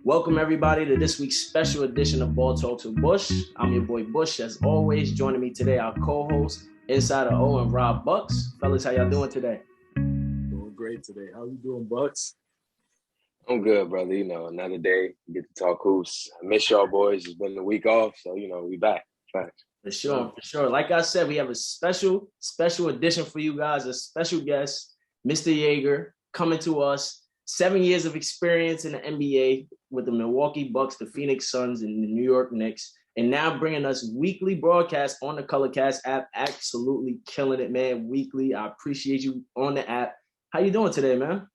Welcome everybody to this week's special edition of Ball Talks with Bush. I'm your boy Bush. As always, joining me today, our co-host, Insider O and Rob Bucks. Fellas, how y'all doing today? Doing great today. How you doing, Bucks? I'm good, brother. Another day, get to talk hoops. I miss y'all boys. It's been a week off, so, we back. Facts. For sure. Like I said, we have a special edition for you guys, a special guest, Mr. Geiger, coming to us. 7 years of experience in the NBA with the Milwaukee Bucks, the Phoenix Suns, and the New York Knicks, and now bringing us weekly broadcasts on the Colorcast app. Absolutely killing it, man. Weekly. I appreciate you on the app. How you doing today, man?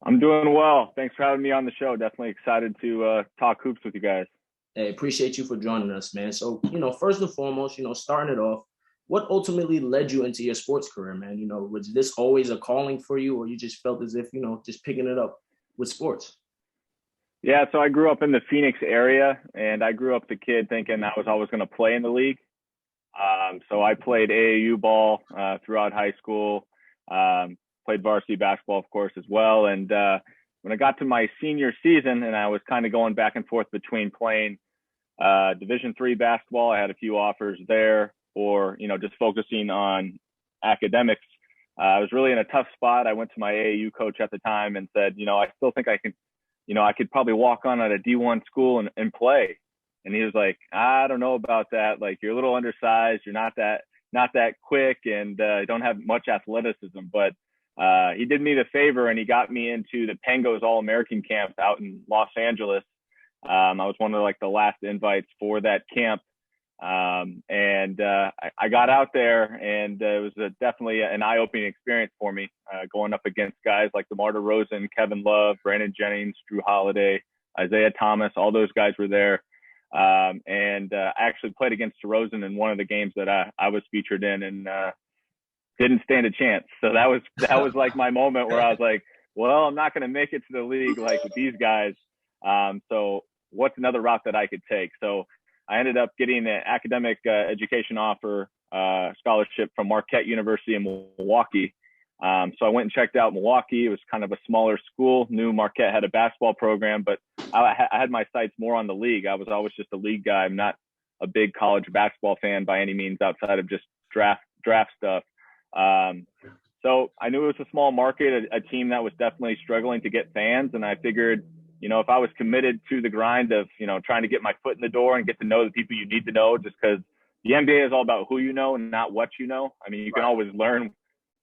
I'm doing well. Thanks for having me on the show. Definitely excited to talk hoops with you guys. Hey, appreciate you for joining us, man. So, first and foremost, starting it off, what ultimately led you into your sports career, man? Was this always a calling for you, or you just felt as if, just picking it up with sports? Yeah, so I grew up in the Phoenix area, and I grew up the kid thinking I was always going to play in the league. So I played AAU ball throughout high school, played varsity basketball, of course, as well. And when I got to my senior season, and I was kind of going back and forth between playing Division III basketball, I had a few offers there, or, just focusing on academics. I was really in a tough spot. I went to my AAU coach at the time and said, I still think I can, I could probably walk on at a D1 school and play. And he was like, I don't know about that. Like, you're a little undersized. You're not that quick, and don't have much athleticism. But he did me the favor, and he got me into the Pangos All-American camp out in Los Angeles. I was one of the last invites for that camp. I got out there, and it was definitely an eye-opening experience for me, going up against guys like DeMar DeRozan, Kevin Love, Brandon Jennings, Drew Holiday, Isaiah Thomas. All those guys were there. I actually played against DeRozan in one of the games that I was featured in, and didn't stand a chance. So that was like my moment where I was like, well, I'm not going to make it to the league like with these guys. So what's another route that I could take? So I ended up getting an academic education offer, scholarship from Marquette University in Milwaukee. So I went and checked out Milwaukee. It was kind of a smaller school. Knew Marquette had a basketball program, but I had my sights more on the league. I was always just a league guy. I'm not a big college basketball fan by any means outside of just draft stuff. So I knew it was a small market, a team that was definitely struggling to get fans. And I figured, if I was committed to the grind of, trying to get my foot in the door and get to know the people you need to know, just because the NBA is all about who you know and not what you know. I mean, you can always learn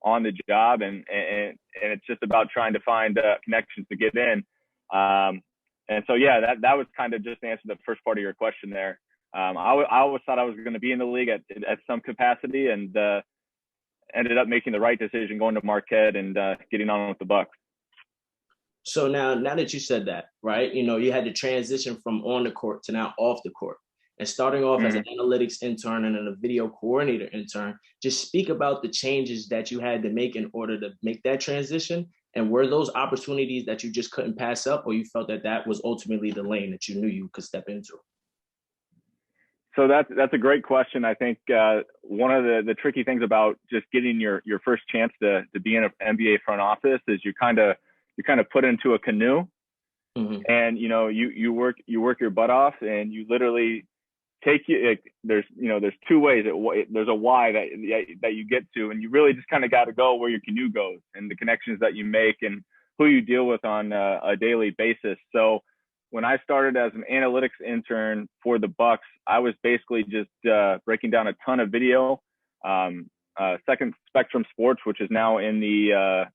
on the job, and it's just about trying to find connections to get in. And so, yeah, that was kind of just to answer the first part of your question there. I always thought I was going to be in the league at some capacity, and ended up making the right decision going to Marquette and getting on with the Bucks. So now that you said that, right, you had to transition from on the court to now off the court, and starting off as an analytics intern and then a video coordinator intern. Just speak about the changes that you had to make in order to make that transition. And were those opportunities that you just couldn't pass up, or you felt that was ultimately the lane that you knew you could step into? So that's a great question. I think one of the tricky things about just getting your first chance to be in an NBA front office is you're kind of put into a canoe, and you work your butt off, and you literally take there's two ways. There's a why that you get to, and you really just kind of got to go where your canoe goes, and the connections that you make and who you deal with on a daily basis. So when I started as an analytics intern for the Bucks, I was basically just breaking down a ton of video. Second Spectrum Sports, which is now in the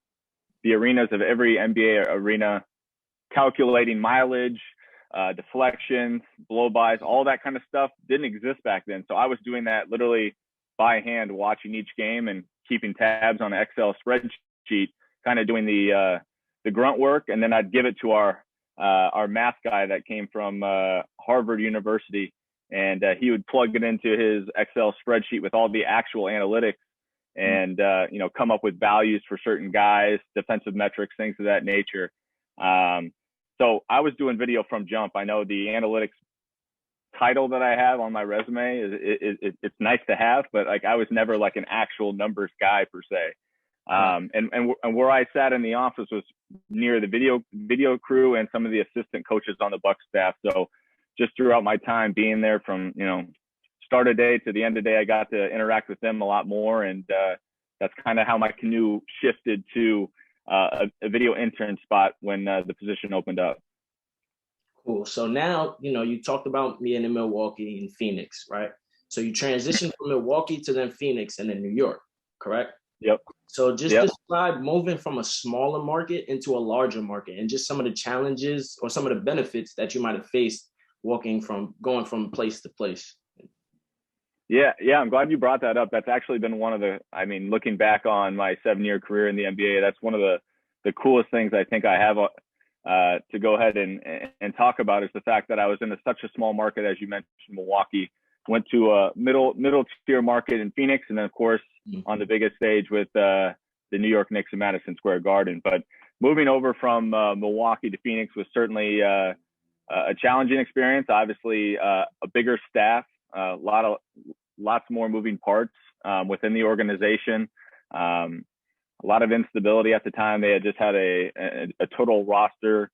arenas of every NBA arena, calculating mileage, deflections, blow-bys, all that kind of stuff didn't exist back then. So I was doing that literally by hand, watching each game and keeping tabs on an Excel spreadsheet, kind of doing the grunt work. And then I'd give it to our math guy that came from Harvard University, and he would plug it into his Excel spreadsheet with all the actual analytics and come up with values for certain guys, defensive metrics, things of that nature. So I was doing video from jump. I know the analytics title that I have on my resume it's nice to have, but I was never an actual numbers guy per se. And where I sat in the office was near the video crew and some of the assistant coaches on the Bucks staff. So just throughout my time being there from, start of day to the end of the day, I got to interact with them a lot more. And that's kind of how my canoe shifted to a video intern spot when the position opened up. Cool. So now, you talked about being in Milwaukee and Phoenix, right? So you transitioned from Milwaukee to then Phoenix and then New York, correct? Yep. So just describe moving from a smaller market into a larger market and just some of the challenges or some of the benefits that you might have faced going from place to place. Yeah. I'm glad you brought that up. That's actually been one of looking back on my 7-year career in the NBA, that's one of the coolest things I think I have to go ahead and talk about is the fact that I was in such a small market, as you mentioned, Milwaukee, went to a middle tier market in Phoenix, and then of course on the biggest stage with the New York Knicks in Madison Square Garden. But moving over from Milwaukee to Phoenix was certainly a challenging experience. Obviously, a bigger staff, lots more moving parts within the organization. A lot of instability at the time. They had just had a total roster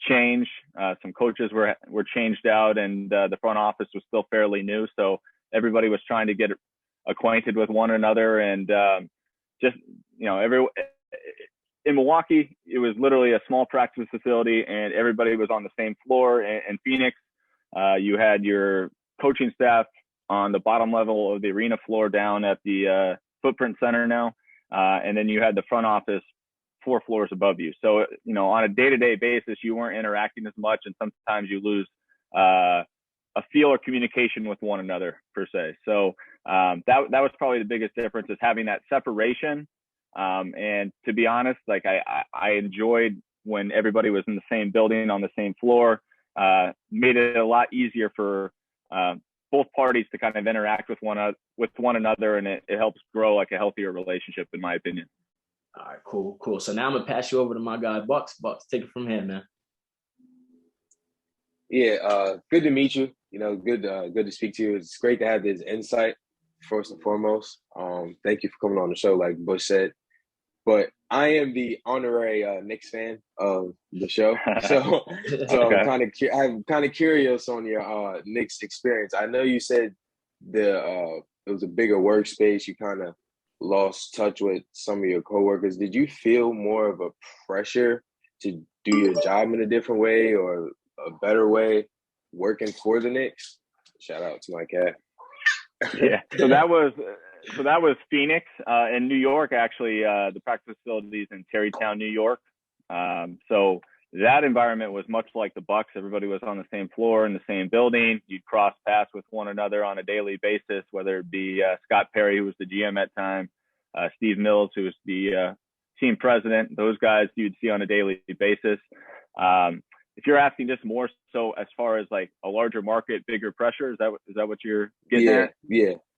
change. Some coaches were changed out, and the front office was still fairly new. So everybody was trying to get acquainted with one another, and in Milwaukee, it was literally a small practice facility, and everybody was on the same floor. In Phoenix, you had your coaching staff on the bottom level of the arena floor down at the Footprint Center now. And then you had the front office 4 floors above you. So, on a day-to-day basis, you weren't interacting as much, and sometimes you lose a feel or communication with one another per se. So that was probably the biggest difference, is having that separation. And to be honest, like I enjoyed when everybody was in the same building on the same floor. Made it a lot easier for both parties to kind of interact with one another, and it helps grow like a healthier relationship, in my opinion. All right, cool. So now I'm gonna pass you over to my guy Bucks. Bucks, take it from here, man. Yeah, good to meet you. Good to speak to you. It's great to have this insight, first and foremost. Thank you for coming on the show, like Bush said. But I am the honorary Knicks fan of the show, so okay. I'm kind of curious on your Knicks experience. I know you said it was a bigger workspace. You kind of lost touch with some of your coworkers. Did you feel more of a pressure to do your job in a different way or a better way working for the Knicks? Shout out to my cat. Yeah, so that was Phoenix. In New York, actually, the practice facilities in Tarrytown, New York. So that environment was much like the Bucks. Everybody was on the same floor in the same building. You'd cross paths with one another on a daily basis, whether it be Scott Perry, who was the GM at the time, Steve Mills, who was the team president. Those guys you'd see on a daily basis. If you're asking just more so as far as like a larger market, bigger pressure, is that what you're getting at?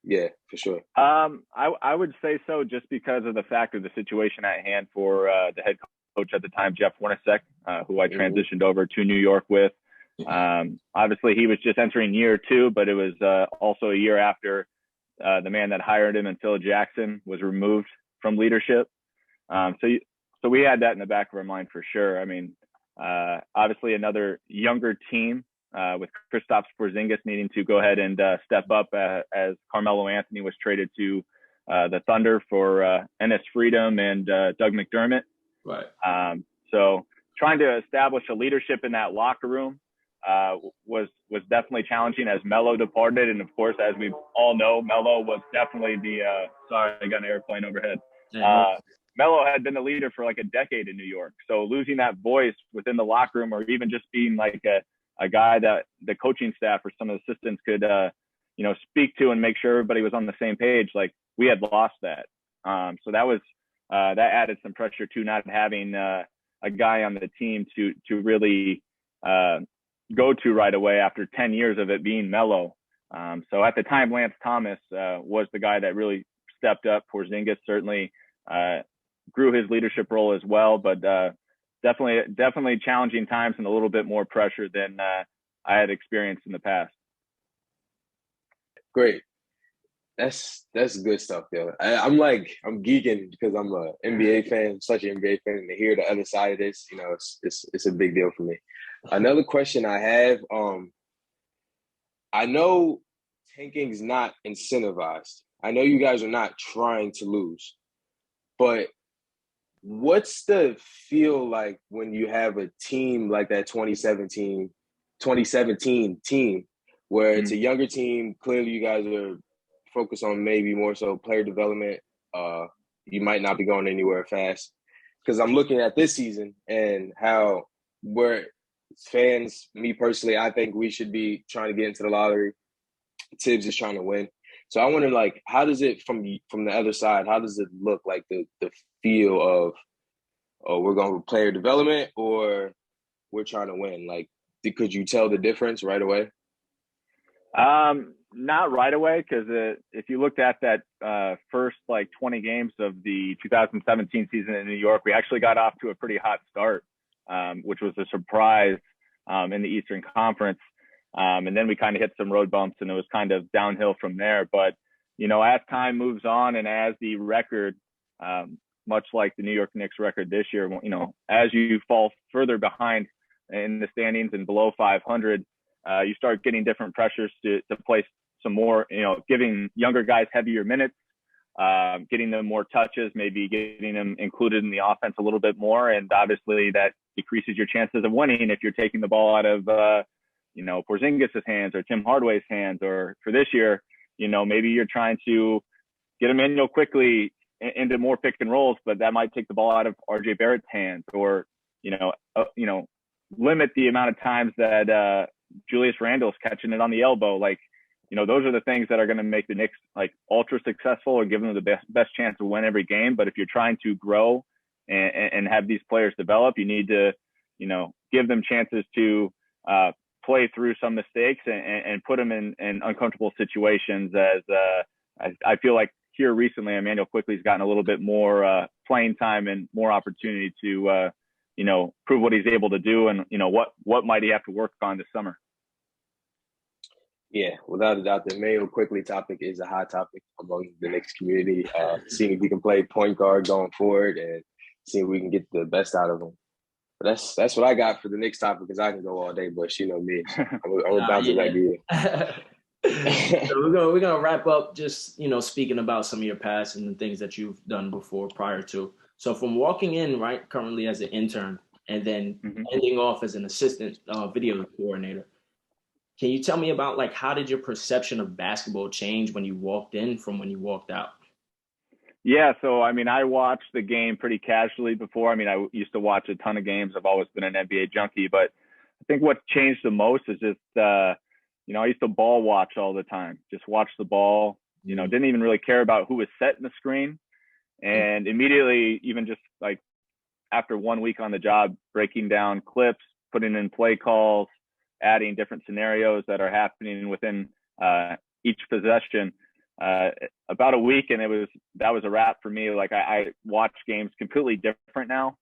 Yeah, for sure. I would say so, just because of the fact of the situation at hand for the head coach at the time, Jeff Hornacek, who I transitioned over to New York with. Obviously, he was just entering year 2, but it was also a year after the man that hired him and Phil Jackson was removed from leadership. So we had that in the back of our mind for sure. I mean, obviously another younger team with Kristaps Porzingis needing to go ahead and step up as Carmelo Anthony was traded to the Thunder for Enes Freedom and Doug McDermott. Right. So trying to establish a leadership in that locker room was definitely challenging as Melo departed. And of course, as we all know, Melo was definitely sorry, I got an airplane overhead. Melo had been the leader for like a decade in New York. So losing that voice within the locker room, or even just being like a guy that the coaching staff or some of the assistants could, speak to and make sure everybody was on the same page, like we had lost that. So that was, that added some pressure to not having a guy on the team to really go to right away after 10 years of it being Melo. So at the time, Lance Thomas was the guy that really stepped up. Porzingis certainly grew his leadership role as well, but definitely challenging times and a little bit more pressure than I had experienced in the past. Great. That's good stuff, yo. I'm geeking because I'm a NBA fan, such an NBA fan, and to hear the other side of this, it's a big deal for me. Another question I have, I know tanking's not incentivized. I know you guys are not trying to lose, but what's the feel like when you have a team like that 2017 team where it's a younger team? Clearly you guys are focused on maybe more so player development. You might not be going anywhere fast. Because I'm looking at this season and how we're fans, me personally, I think we should be trying to get into the lottery. Tibbs is trying to win. So I wonder, like, how does it from the other side? How does it look like the feel of, oh, we're going with player development or we're trying to win? Like, could you tell the difference right away? Not right away, because if you looked at that first 20 games of the 2017 season in New York, we actually got off to a pretty hot start, which was a surprise in the Eastern Conference. And then we kind of hit some road bumps and it was kind of downhill from there. But, as time moves on and as the record, much like the New York Knicks record this year, as you fall further behind in the standings and below 500, you start getting different pressures to place some more, giving younger guys heavier minutes, getting them more touches, maybe getting them included in the offense a little bit more. And obviously that decreases your chances of winning if you're taking the ball out of, Porzingis' hands or Tim Hardaway's hands, or for this year, maybe you're trying to get Emmanuel quickly into more pick and rolls, but that might take the ball out of RJ Barrett's hands, or, limit the amount of times that Julius Randle's catching it on the elbow. Those are the things that are going to make the Knicks ultra successful or give them the best chance to win every game. But if you're trying to grow and have these players develop, you need to, give them chances to play through some mistakes and put them in uncomfortable situations. As I feel like here recently, Emmanuel Quickley's gotten a little bit more playing time and more opportunity to, prove what he's able to do, and, what might he have to work on this summer. Yeah, without a doubt, the Emmanuel Quickley topic is a hot topic among the Knicks community. Seeing if we can play point guard going forward and seeing if we can get the best out of him. But that's what I got for the Knicks topic, because I can go all day, but you know me. I'm about to let you. So we're gonna wrap up just speaking about some of your past and the things that you've done before prior to. So from walking in right currently as an intern and then ending off as an assistant video coordinator, can you tell me about how did your perception of basketball change when you walked in from when you walked out? Yeah, so I watched the game pretty casually before. I used to watch a ton of games. I've always been an NBA junkie, but I think what changed the most is just I used to ball watch all the time. Just watch the ball. Didn't even really care about who was setting the screen. And immediately, even just after 1 week on the job, breaking down clips, putting in play calls, adding different scenarios that are happening within each possession. About a week, and that was a wrap for me. I watch games completely different now.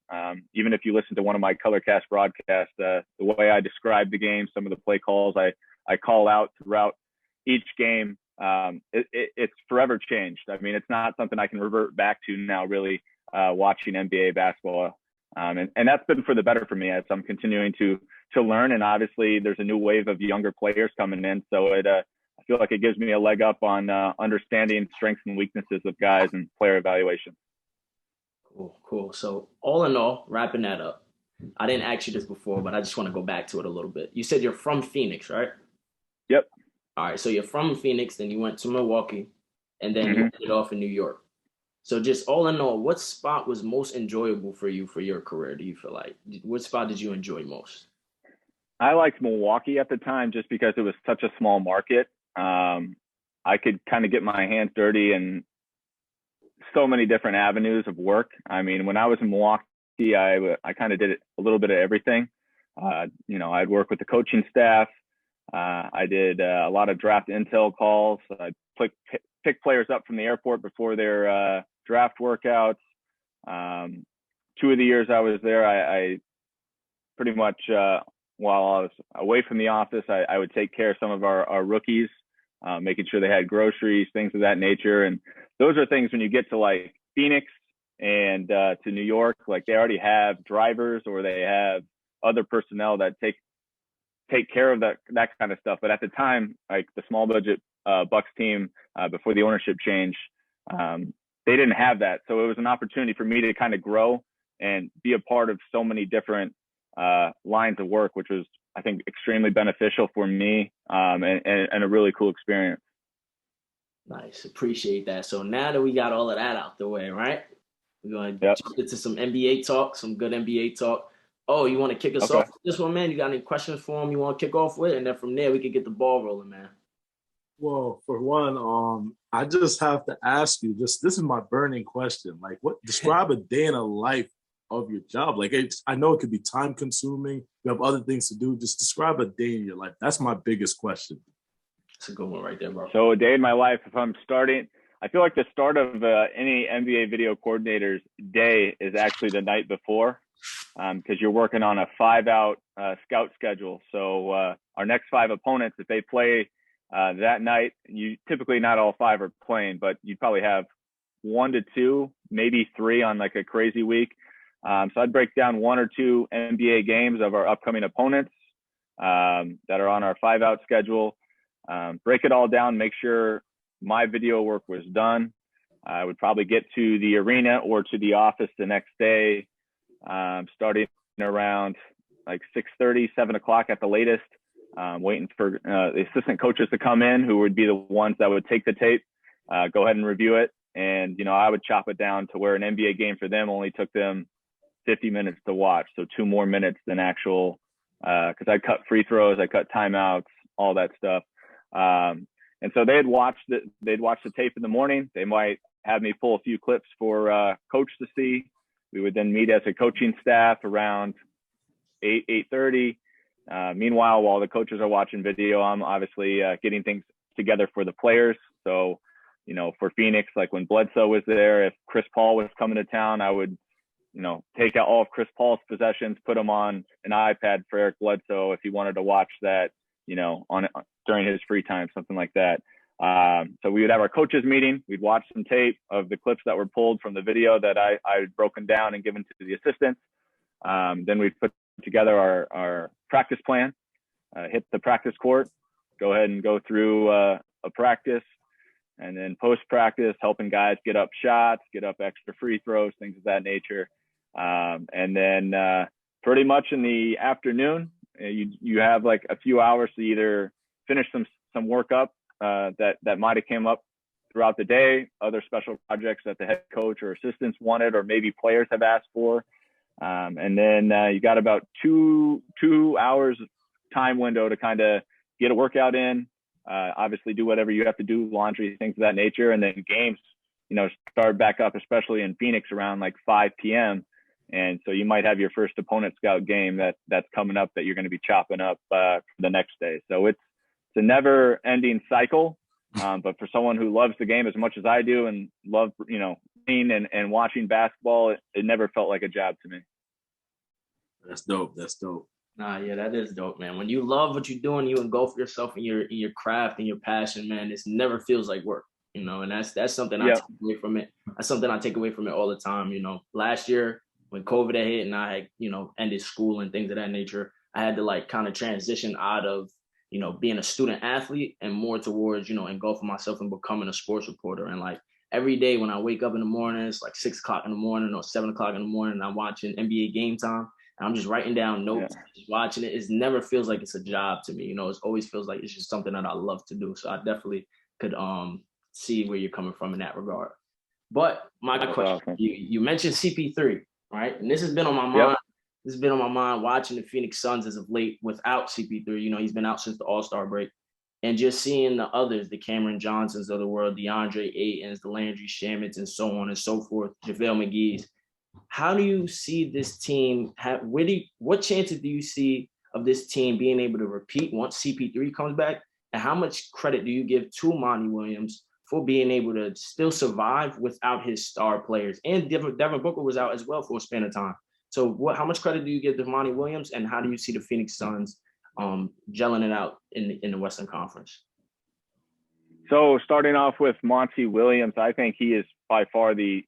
Even if you listen to one of my Colorcast broadcasts, the way I describe the game, some of the play calls I call out throughout each game, it's forever changed. It's not something I can revert back to now, really, watching NBA basketball. And that's been for the better for me as I'm continuing to learn. And obviously there's a new wave of younger players coming in. So I feel like it gives me a leg up on understanding strengths and weaknesses of guys and player evaluation. Cool. So all in all, wrapping that up, I didn't ask you this before, but I just want to go back to it a little bit. You said you're from Phoenix, right? Yep. All right. So you're from Phoenix, then you went to Milwaukee, and then you ended off in New York. So just all in all, what spot was most enjoyable for you for your career? Do you feel like what spot did you enjoy most? I liked Milwaukee at the time just because it was such a small market. I could kind of get my hands dirty in so many different avenues of work. When I was in Milwaukee, I kind of did a little bit of everything. I'd work with the coaching staff. I did a lot of draft intel calls. I'd pick players up from the airport before their draft workouts. 2 of the years I was there, I pretty much, while I was away from the office, I would take care of some of our rookies making sure they had groceries, things of that nature. And those are things when you get to like Phoenix and to New York, like they already have drivers or they have other personnel that take care of that kind of stuff. But at the time, like the small budget Bucks team before the ownership change, they didn't have that. So it was an opportunity for me to kind of grow and be a part of so many different lines of work, which was, I think, extremely beneficial for me and a really cool experience. Nice. Appreciate that. So now that we got all of that out the way, right? We're going to jump into some NBA talk, some good NBA talk. Oh, you want to kick us off with this one, man? You got any questions for him you want to kick off with? And then from there, we can get the ball rolling, man. Well, for one, I just have to ask you, this is my burning question. Like, describe a day in a life of your job. Like, I know it could be time consuming. You have other things to do. Just describe a day in your life. That's my biggest question. That's a good one right there, bro. So a day in my life, if I'm starting, I feel like the start of any NBA video coordinator's day is actually the night before, because you're working on a 5-out scout schedule. So our next 5 opponents, if they play that night, you typically not all 5 are playing, but you'd probably have 1 to 2, maybe 3 on like a crazy week. So I'd break down 1 or 2 NBA games of our upcoming opponents that are on our 5-out schedule. Break it all down, make sure my video work was done. I would probably get to the arena or to the office the next day, starting around like 6:30, 7 o'clock at the latest, waiting for the assistant coaches to come in, who would be the ones that would take the tape, go ahead and review it. And, I would chop it down to where an NBA game for them only took them 50 minutes to watch. So 2 more minutes than actual, because I cut free throws, I cut timeouts, all that stuff. And so they'd watch the tape in the morning. They might have me pull a few clips for coach to see. We would then meet as a coaching staff around 8:30. Meanwhile, while the coaches are watching video, I'm obviously getting things together for the players. So, for Phoenix, like when Bledsoe was there, if Chris Paul was coming to town, I would, take out all of Chris Paul's possessions, put them on an iPad for Eric Bledsoe if he wanted to watch that, during his free time, something like that. So we would have our coaches meeting. We'd watch some tape of the clips that were pulled from the video that I had broken down and given to the assistants. Then we'd put together our practice plan, hit the practice court, go ahead and go through a practice, and then post-practice, helping guys get up shots, get up extra free throws, things of that nature. And then pretty much in the afternoon, you have like a few hours to either finish some work up that might have came up throughout the day, other special projects that the head coach or assistants wanted, or maybe players have asked for. And then you got about two hours time window to kind of get a workout in, obviously do whatever you have to do, laundry, things of that nature. And then games, start back up, especially in Phoenix around like 5 p.m. And so you might have your first opponent scout game that's coming up that you're going to be chopping up for the next day. So it's a never ending cycle. But for someone who loves the game as much as I do and love, seeing and watching basketball, it never felt like a job to me. That's dope. Nah, yeah, that is dope, man. When you love what you're doing, you engulf yourself in your craft and your passion, man. It never feels like work, and that's something I take away from it. That's something I take away from it all the time. Last year when COVID had hit and I had, ended school and things of that nature, I had to like kind of transition out of, being a student athlete and more towards, engulfing myself and becoming a sports reporter. And like every day when I wake up in the morning, it's like 6 o'clock in the morning or 7 o'clock in the morning, and I'm watching NBA Game Time. And I'm just writing down notes, just watching it. It never feels like it's a job to me. It always feels like it's just something that I love to do. So I definitely could see where you're coming from in that regard. But my question, awesome. You mentioned CP3, right? And this has been on my mind. Yep. This has been on my mind watching the Phoenix Suns as of late without CP3. He's been out since the All-Star break. And just seeing the others, the Cameron Johnsons of the world, DeAndre Aytons, the Landry Shamits, and so on and so forth, JaVale McGee's. How do you see this team? What chances do you see of this team being able to repeat once CP3 comes back? And how much credit do you give to Monty Williams for being able to still survive without his star players? And Devin Booker was out as well for a span of time. So how much credit do you give to Monty Williams, and how do you see the Phoenix Suns gelling it out in the Western Conference? So starting off with Monty Williams, I think he is by far the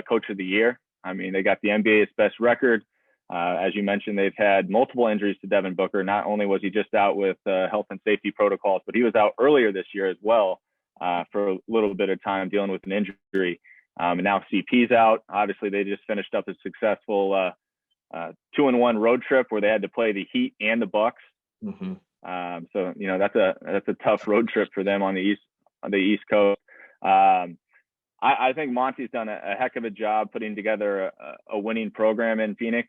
coach of the year. I mean, they got the NBA's best record. As you mentioned, they've had multiple injuries to Devin Booker. Not only was he just out with health and safety protocols, but he was out earlier this year as well for a little bit of time dealing with an injury. And now CP's out. Obviously, they just finished up a successful 2-1 road trip where they had to play the Heat and the Bucks. Mm-hmm. So that's a tough road trip for them on the East Coast. I think Monty's done a heck of a job putting together a winning program in Phoenix.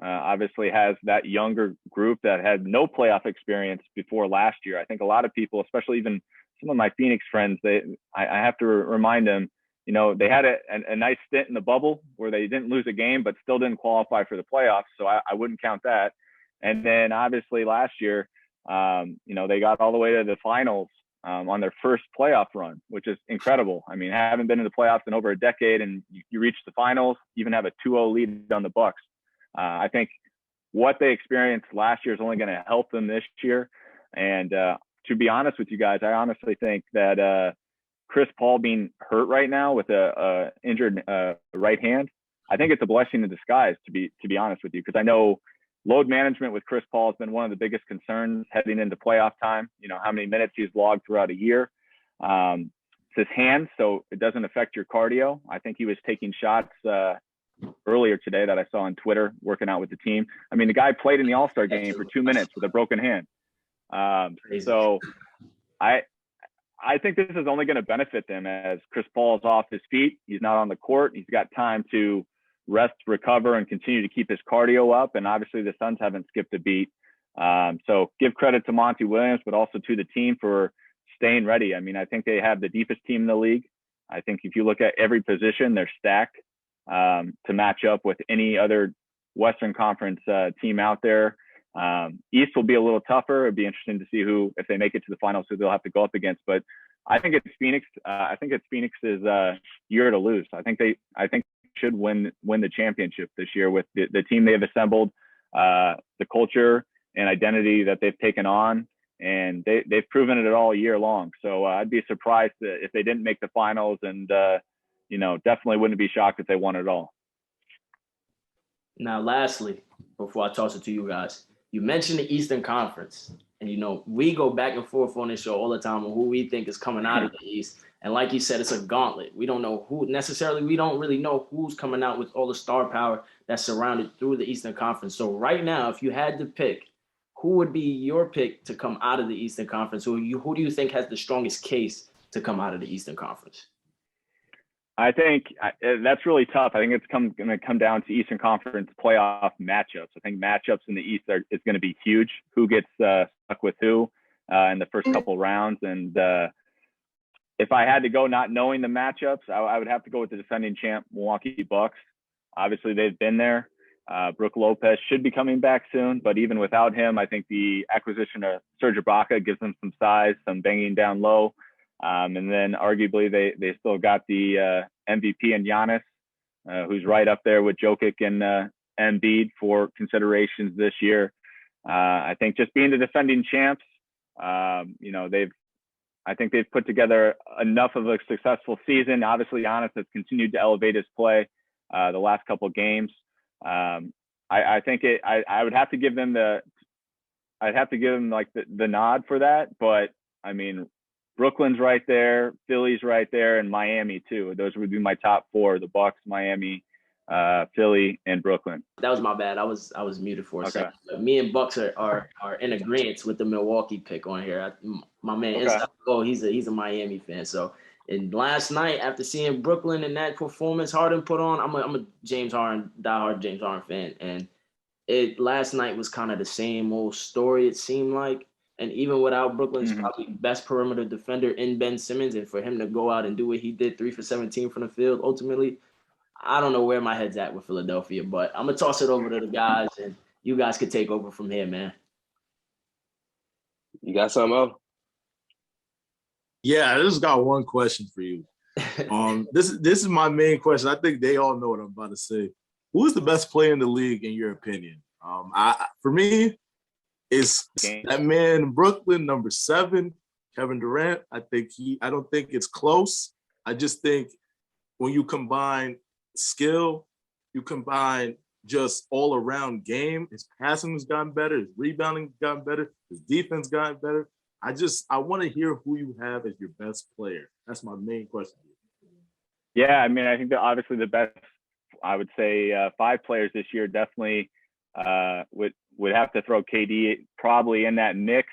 Obviously has that younger group that had no playoff experience before last year. I think a lot of people, especially even some of my Phoenix friends, I have to remind them, they had a nice stint in the bubble where they didn't lose a game, but still didn't qualify for the playoffs. So I wouldn't count that. And then obviously last year, they got all the way to the finals on their first playoff run, which is incredible. I mean, haven't been in the playoffs in over a decade, and you reach the finals, even have a 2-0 lead on the Bucks. I think what they experienced last year is only going to help them this year. And to be honest with you guys, I honestly think that Chris Paul being hurt right now with a injured right hand, I think it's a blessing in disguise, to be honest with you, because I know load management with Chris Paul has been one of the biggest concerns heading into playoff time. How many minutes he's logged throughout a year. It's his hand, so it doesn't affect your cardio. I think he was taking shots earlier today that I saw on Twitter, working out with the team. I mean, the guy played in the All-Star game for 2 minutes with a broken hand. So I think this is only going to benefit them as Chris Paul is off his feet. He's not on the court. He's got time to rest, recover, and continue to keep his cardio up. And obviously the Suns haven't skipped a beat. So give credit to Monty Williams, but also to the team for staying ready. I mean, I think they have the deepest team in the league. I think if you look at every position, they're stacked to match up with any other Western Conference team out there. East will be a little tougher. It'd be interesting to see if they make it to the finals, who they'll have to go up against. But I think it's Phoenix. I think it's Phoenix's year to lose. I think they should win the championship this year with the team they have assembled, the culture and identity that they've taken on, and they've proven it all year long. So I'd be surprised if they didn't make the finals, and definitely wouldn't be shocked if they won it all. Now, lastly, before I toss it to you guys, you mentioned the Eastern Conference, and we go back and forth on this show all the time on who we think is coming out of the East. And like you said, it's a gauntlet. We don't know who necessarily. We don't really know who's coming out with all the star power that's surrounded through the Eastern Conference. So right now, if you had to pick, who would be your pick to come out of the Eastern Conference? Who do you think has the strongest case to come out of the Eastern Conference? I think that's really tough. I think it's going to come down to Eastern Conference playoff matchups. I think matchups in the East is going to be huge. Who gets stuck with who in the first couple rounds? And if I had to go not knowing the matchups, I would have to go with the defending champ Milwaukee Bucks. Obviously, they've been there. Brook Lopez should be coming back soon, but even without him, I think the acquisition of Serge Ibaka gives them some size, some banging down low. And then arguably they still got the MVP and Giannis, who's right up there with Jokic and Embiid for considerations this year. I think just being the defending champs, I think they've put together enough of a successful season. Obviously, Giannis has continued to elevate his play the last couple of games. I think I would have to give them like the nod for that, but I mean, Brooklyn's right there, Philly's right there, and Miami too. Those would be my top four: the Bucks, Miami, Philly, and Brooklyn. That was my bad. I was muted for a second. But me and Bucks are in agreement with the Milwaukee pick on here. My man, he's a Miami fan. So, and last night after seeing Brooklyn and that performance Harden put on, I'm a diehard James Harden fan, and last night was kind of the same old story. It seemed like. And even without Brooklyn's probably best perimeter defender in Ben Simmons, and for him to go out and do what he did, 3 for 17 from the field, ultimately, I don't know where my head's at with Philadelphia, but I'm going to toss it over to the guys, and you guys could take over from here, man. You got something else? Yeah, I just got one question for you. This is my main question. I think they all know what I'm about to say. Who is the best player in the league, in your opinion? For me, it's that man in Brooklyn, number 7, Kevin Durant, I don't think it's close. I just think when you combine skill, you combine just all around game, his passing has gotten better, his rebounding has gotten better, his defense gotten better. I want to hear who you have as your best player. That's my main question. Yeah, I mean, I think that obviously the best, I would say 5 players this year definitely would have to throw KD probably in that mix.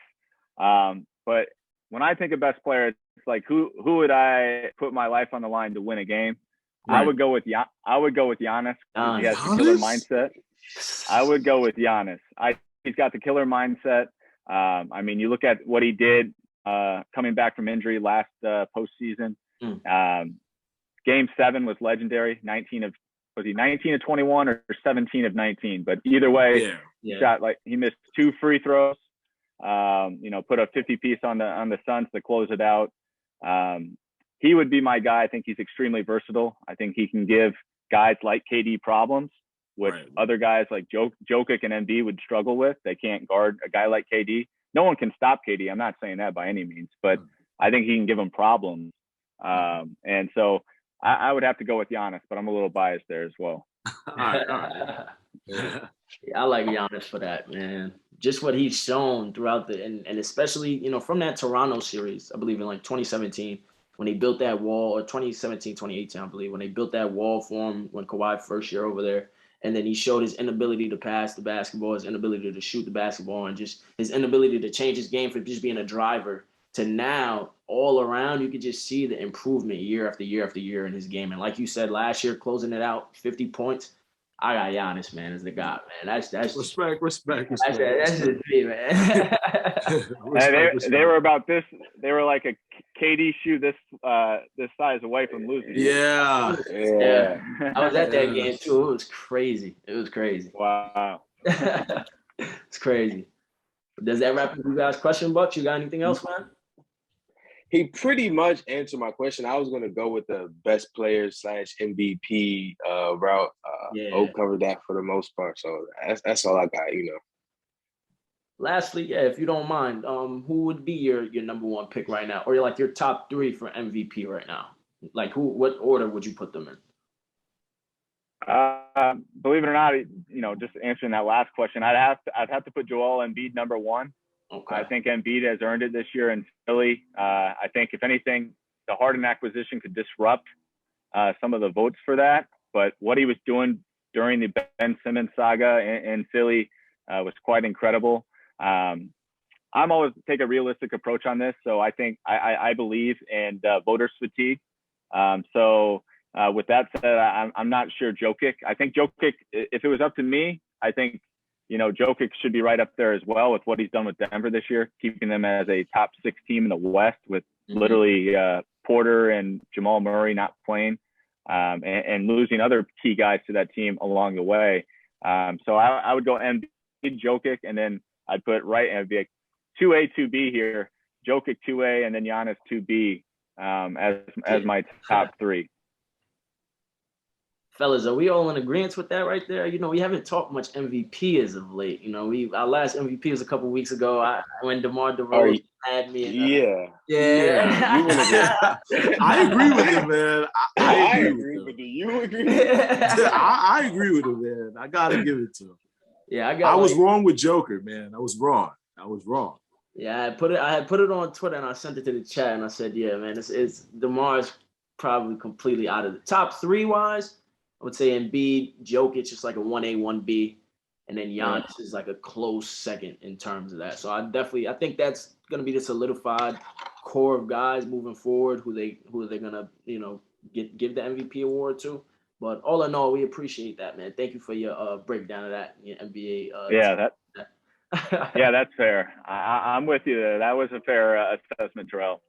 But when I think of best player, it's like who would I put my life on the line to win a game? Right. I would go with Giannis. He has the killer mindset. I would go with Giannis. He's got the killer mindset. I mean, you look at what he did coming back from injury last postseason. Game 7 was legendary. 19 of 21 or 17 of 19? But either way, he missed 2 free throws. Put a 50-piece on the Suns to close it out. He would be my guy. I think he's extremely versatile. I think he can give guys like KD problems, which other guys like Jokic and Embiid would struggle with. They can't guard a guy like KD. No one can stop KD. I'm not saying that by any means, but I think he can give them problems. And so I would have to go with Giannis, but I'm a little biased there as well. All right. Yeah, I like Giannis for that, man. Just what he's shown throughout and especially, from that Toronto series, I believe in like 2017, when he built that wall, or 2017, 2018, I believe, when they built that wall for him when Kawhi first year over there. And then he showed his inability to pass the basketball, his inability to shoot the basketball, and just his inability to change his game from just being a driver to now all around. You could just see the improvement year after year after year in his game. And like you said, last year, closing it out, 50 points. I got Giannis, man, as the guy, man. That's respect. That's just me, man. They were about this. They were like a KD shoe this size away from losing. Yeah. I was at that game too. It was crazy. Wow. It's crazy. Does that wrap up you guys' question, Bucks? You got anything else, man? He pretty much answered my question. I was going to go with the best player / MVP route. O covered that for the most part. So that's all I got, Lastly, if you don't mind, who would be your number 1 pick right now? Or like your top 3 for MVP right now? Like what order would you put them in? Believe it or not, just answering that last question, I'd have to put Joel Embiid number 1. Okay. I think Embiid has earned it this year in Philly. I think, if anything, the Harden acquisition could disrupt some of the votes for that. But what he was doing during the Ben Simmons saga in Philly was quite incredible. I'm always take a realistic approach on this. So I think I believe in voters fatigue. With that said, I'm not sure Jokic. I think Jokic, if it was up to me, I think, Jokic should be right up there as well with what he's done with Denver this year, keeping them as a top 6 team in the West with literally Porter and Jamal Murray not playing and losing other key guys to that team along the way. So I would go Embiid, Jokic, and then I'd put it'd be a 2A, 2B here, Jokic 2A, and then Giannis 2B as my top 3. Fellas, are we all in agreement with that right there? We haven't talked much MVP as of late. Our last MVP was a couple weeks ago. When DeMar DeRozan had me. I agree with him, man. I agree with you. You agree? I agree with him, man. I gotta give it to him. Yeah, I was wrong with Joker, man. I was wrong. Yeah, I had put it on Twitter and I sent it to the chat and I said, yeah, man, it's DeMar's probably completely out of the top 3 wise. I would say Embiid, Jokic is like a 1A, 1B, and then Giannis is like a close second in terms of that. So I think that's going to be the solidified core of guys moving forward who they're going to, give the MVP award to. But all in all, we appreciate that, man. Thank you for your breakdown of that NBA. That's fair. I'm with you there. That was a fair assessment, Terrell.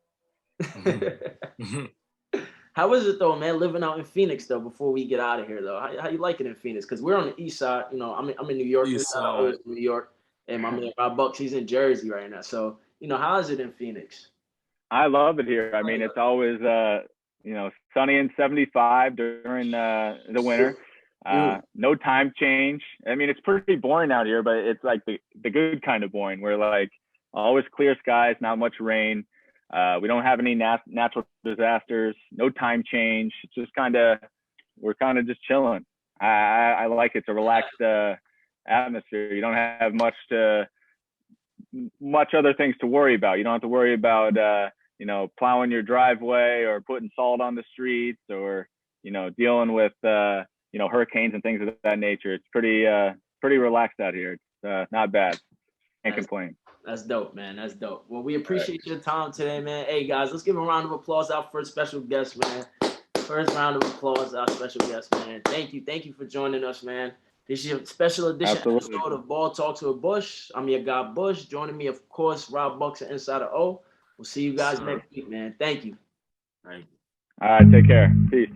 How is it though, man, living out in Phoenix though? Before we get out of here though, how you like it in Phoenix? Because we're on the east side. I'm in New York. New York, and my Bucks, he's in Jersey right now. So how is it in Phoenix? I love it here. I mean, it's always sunny and 75 during the winter. No time change. I mean, it's pretty boring out here, but it's like the good kind of boring, where like always clear skies, not much rain. We don't have any natural disasters, no time change. It's just we're kind of just chilling. I like it. It's a relaxed atmosphere. You don't have much other things to worry about. You don't have to worry about plowing your driveway or putting salt on the streets or dealing with hurricanes and things of that nature. It's pretty relaxed out here. It's not bad. Can't complain. That's dope, man. That's dope. Well, we appreciate your time today, man. Hey, guys, let's give a round of applause out for a special guest, man. First round of applause, our special guest, man. Thank you for joining us, man. This is your special edition episode of Ball Talks with Bush. I'm your guy, Bush. Joining me, of course, Rob Bucks and Insider O. We'll see you guys next week, man. Thank you. All right, take care. Peace.